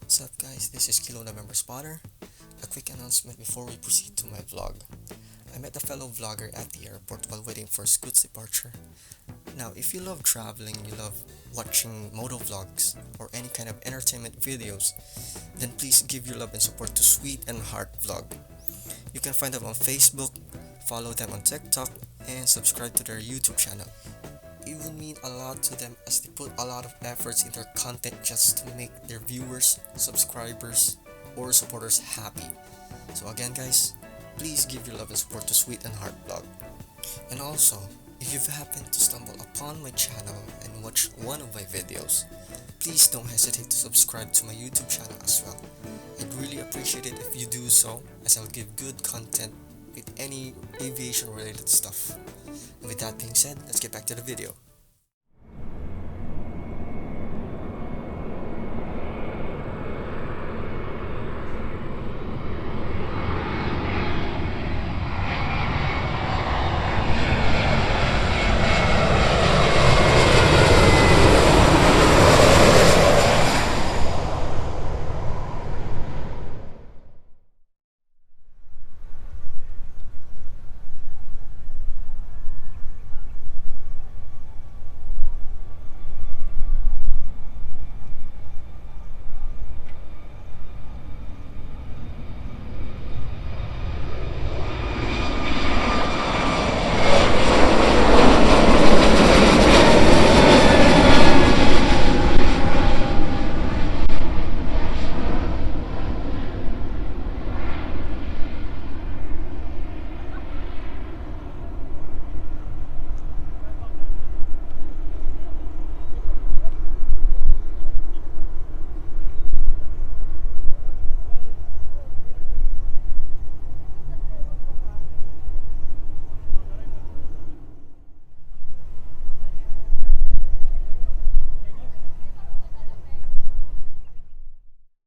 What's up guys, this is Kilo November Spotter. A quick announcement before we proceed to my vlog. I met a fellow vlogger at the airport while waiting for Scoot's departure. Now if you love traveling, you love watching moto vlogs, or any kind of entertainment videos, then please give your love and support to SweetAndHeart vlog. You can find them on Facebook, follow them on TikTok, and subscribe to their YouTube channel. It would mean a lot to them as they put a lot of efforts in their content just to make their viewers, subscribers, or supporters happy. So again guys, please give your love and support to SweetAndHeart vlog. And also, if you've happened to stumble upon my channel and watch one of my videos, please don't hesitate to subscribe to my YouTube channel as well. I'd really appreciate it if you do so, as I'll give good content with any aviation related stuff. And with that being said, let's get back to the video.